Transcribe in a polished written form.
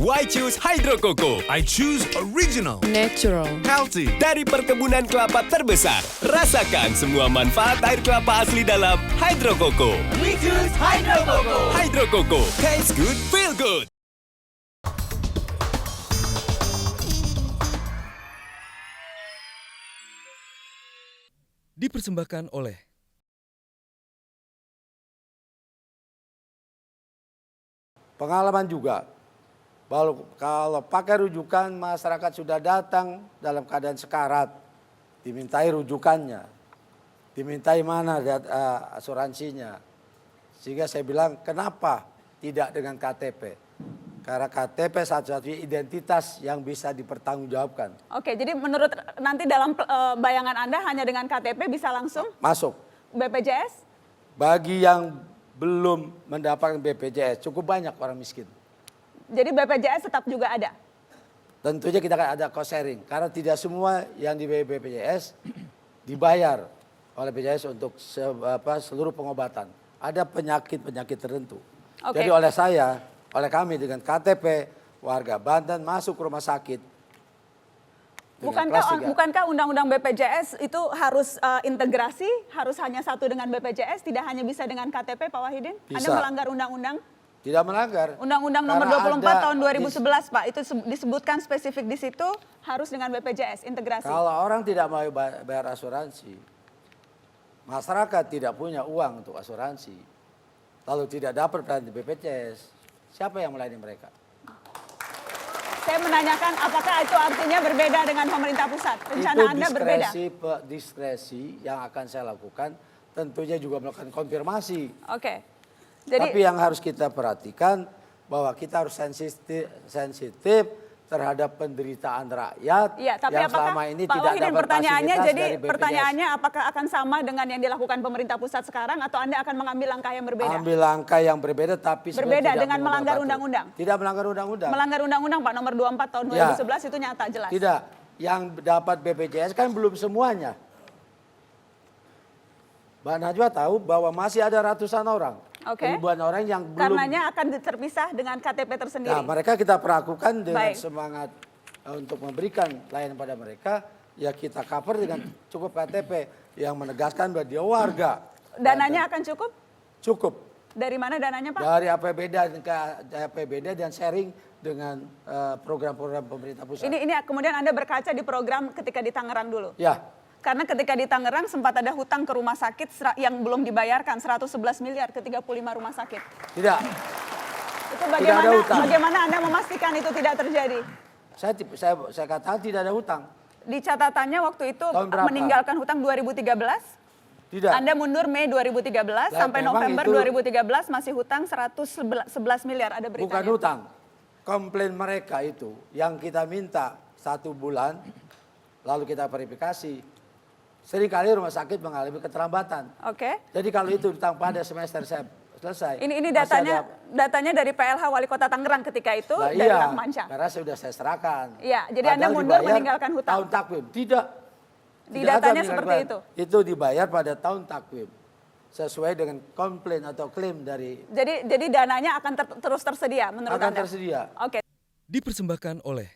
Why choose Hydro Coco? I choose original. Natural. Healthy. Dari perkebunan kelapa terbesar. Rasakan semua manfaat air kelapa asli dalam Hydro Coco. We choose Hydro Coco. Hydro Coco, taste good, feel good. Dipersembahkan oleh pengalaman juga. Kalau pakai rujukan masyarakat sudah datang dalam keadaan sekarat, dimintai rujukannya, dimintai mana asuransinya. Sehingga saya bilang kenapa tidak dengan KTP? Karena KTP satu-satunya identitas yang bisa dipertanggungjawabkan. Oke, jadi menurut nanti dalam bayangan Anda hanya dengan KTP bisa langsung Masuk. BPJS? Bagi yang belum mendapatkan BPJS, cukup banyak orang miskin. Jadi BPJS tetap juga ada? Tentunya kita akan ada cost sharing. Karena tidak semua yang di BPJS dibayar oleh BPJS untuk seluruh pengobatan. Ada penyakit-penyakit tertentu. Oke. Jadi oleh kami dengan KTP, warga Banten masuk ke rumah sakit. Bukankah undang-undang BPJS itu harus integrasi, harus hanya satu dengan BPJS, tidak hanya bisa dengan KTP, Pak Wahidin? Bisa. Anda melanggar undang-undang? Tidak melanggar. Undang-undang nomor 24 tahun 2011, Pak, itu disebutkan spesifik di situ harus dengan BPJS, integrasi. Kalau orang tidak mau bayar asuransi, masyarakat tidak punya uang untuk asuransi, lalu tidak dapat pelayanan di BPJS, siapa yang melayani mereka? Saya menanyakan apakah itu artinya berbeda dengan pemerintah pusat? Rencana Anda berbeda? Diskresi yang akan saya lakukan, tentunya juga melakukan konfirmasi. Oke. Jadi, tapi yang harus kita perhatikan bahwa kita harus sensitif terhadap penderitaan rakyat ya, tapi yang apakah, selama ini Pak tidak Wahidin, dapat pertanyaannya fasilitas jadi dari BPJS. pertanyaannya apakah akan sama dengan yang dilakukan pemerintah pusat sekarang atau Anda akan mengambil langkah yang berbeda? Ambil langkah yang berbeda tapi berbeda tidak dengan melanggar patuh. undang-undang? Tidak melanggar undang-undang. Melanggar undang-undang Pak nomor 24 tahun 2011 itu nyata jelas. Tidak, yang dapat BPJS kan belum semuanya. Mbak Najwa tahu bahwa masih ada ratusan orang. Oke. Ribuan orang yang belum. Karenanya akan terpisah dengan KTP tersendiri. Nah, mereka kita perlakukan dengan Baik. semangat untuk memberikan layanan pada mereka. Ya kita cover dengan cukup KTP yang menegaskan bahwa dia warga. Dananya akan cukup? Cukup. Dari mana dananya Pak? Dari APBD dan sharing dengan program-program pemerintah pusat. Ini kemudian Anda berkaca di program ketika di Tangerang dulu? Ya. Karena ketika di Tangerang sempat ada hutang ke rumah sakit yang belum dibayarkan 111 miliar ke 35 rumah sakit. Tidak. Itu Tidak ada hutang. bagaimana Anda memastikan itu tidak terjadi? Saya katakan tidak ada hutang. Di catatannya waktu itu Tahun berapa? meninggalkan hutang 2013. Tidak. Anda mundur Mei 2013 sampai memang November itu 2013 masih hutang 111 miliar, ada beritanya. Bukan hutang. Komplain mereka itu yang kita minta 1 bulan lalu kita verifikasi. Seringkali rumah sakit mengalami keterlambatan. Oke. Jadi kalau itu hutang pada semester selesai. Ini masih datanya dari PLH Wali Kota Tangerang ketika itu Nah, dari iya, Rahmansyah. karena sudah saya serahkan. Iya, jadi Padahal Anda mundur dibayar meninggalkan hutang. Tahun takwim. Tidak. Di Tidak ada datanya meninggalkan seperti hutang. itu? Itu dibayar pada tahun takwim. Sesuai dengan komplain atau klaim dari. Jadi dananya akan terus tersedia menurut akan Anda? tersedia. Oke. dipersembahkan oleh